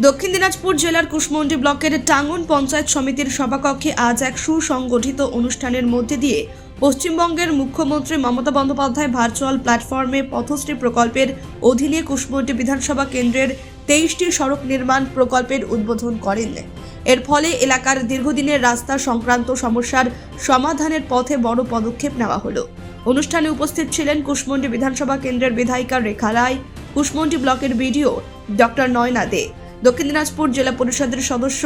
দক্ষিণ দিনাজপুর জেলার কুশমন্ডি ব্লকের টাঙ্গন পঞ্চায়েত সমিতির সভাকক্ষে আজ এক সুসংগঠিত অনুষ্ঠানের মধ্যে দিয়ে পশ্চিমবঙ্গের মুখ্যমন্ত্রী মমতা বন্দ্যোপাধ্যায় ভার্চুয়াল প্ল্যাটফর্মে পথশ্রী প্রকল্পের অধীনে কুশমন্ডি বিধানসভা কেন্দ্রের 23টি সড়ক নির্মাণ প্রকল্পের উদ্বোধন করেন। এর ফলে এলাকার দীর্ঘদিনের রাস্তা সংক্রান্ত সমস্যার সমাধানের পথে বড় পদক্ষেপ নেওয়া হলো। অনুষ্ঠানে উপস্থিত ছিলেন কুশমন্ডি বিধানসভা কেন্দ্রের বিধায়িকা রেখা রায়, কুশমন্ডি ব্লকের বিডিও ডক্টর নয়না দে, দক্ষিণ দিনাজপুর জেলা পরিষদের সদস্য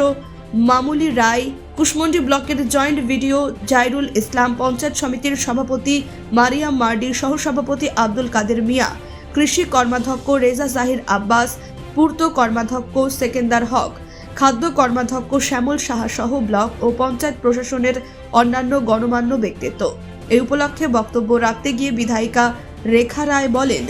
মামুলি রায়, কুশমন্ডি ব্লকের জয়েন্ট ভিডিও জাইরুল ইসলাম, পঞ্চায়েত সমিতির সভাপতি মারিয়াম মার্ডি, সহসভাপতি আব্দুল কাদের মিয়া, কৃষি কর্মাধ্যক্ষ রেজা জাহির আব্বাস, পূর্ত কর্মাধ্যক্ষ সেকেন্দার হক, খাদ্য কর্মাধ্যক্ষ শ্যামল সাহা সহ ব্লক ও পঞ্চায়েত প্রশাসনের অন্যান্য গণমান্য ব্যক্তিত্ব। এই উপলক্ষে বক্তব্য রাখতে গিয়ে বিধায়িকা রেখা রায় বলেন,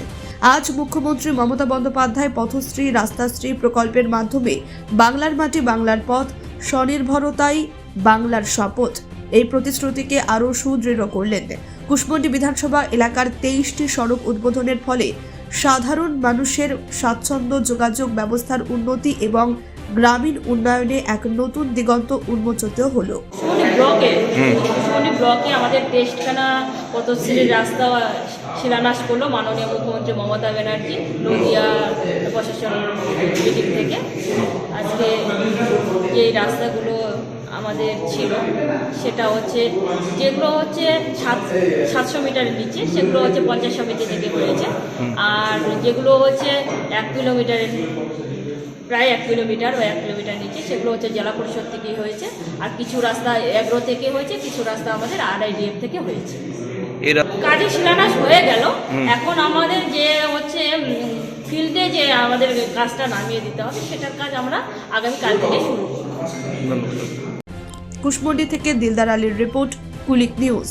আজ মুখ্যমন্ত্রী মমতা বন্দ্যোপাধ্যায় পথশ্রী রাস্তাশ্রী প্রকল্পের মাধ্যমে বাংলার মাটি বাংলার পথ, স্বনির্ভরতাই বাংলার শপথ এই প্রতিশ্রুতিকে আরও সুদৃঢ় করলেন। কুশমন্ডি বিধানসভা এলাকার 23টি সড়ক উদ্বোধনের ফলে সাধারণ মানুষের স্বাচ্ছন্দ্য যোগাযোগ ব্যবস্থার উন্নতি এবং গ্রামীণ উন্নয়নে এক নতুন দিগন্ত উন্মোচিত হলো। কুশমন্ডি ব্লকে আমাদের 23খানা পথশ্রী রাস্তা শিলান্যাস করলো মাননীয় মুখ্যমন্ত্রী মমতা ব্যানার্জি নদিয়া প্রশাসন মিটিং থেকে। আজকে যে রাস্তাগুলো আমাদের ছিল সেটা হচ্ছে, যেগুলো হচ্ছে 700 মিটারের নিচে সেগুলো হচ্ছে পঞ্চায়েত সমিতি থেকে হয়েছে, আর যেগুলো হচ্ছে 1 কিলোমিটারের প্রায় 1 কিলোমিটার বা 1 কিলোমিটার নিচে সেগুলো হচ্ছে জেলা পরিষদ থেকেই হয়েছে, আর কিছু রাস্তা এগ্রো থেকে হয়েছে, কিছু রাস্তা আমাদের RIDF থেকে হয়েছে। কাজে শিলান্যাস হয়ে গেল। এখন আমাদের যে হচ্ছে ফিল্ডে যে আমাদের কাজটা নামিয়ে দিতে হবে সেটার কাজ আমরা আগামীকাল থেকে শুরু করব। কুশমন্ডি থেকে দিলদার আলীর রিপোর্ট, কুলিক নিউজ।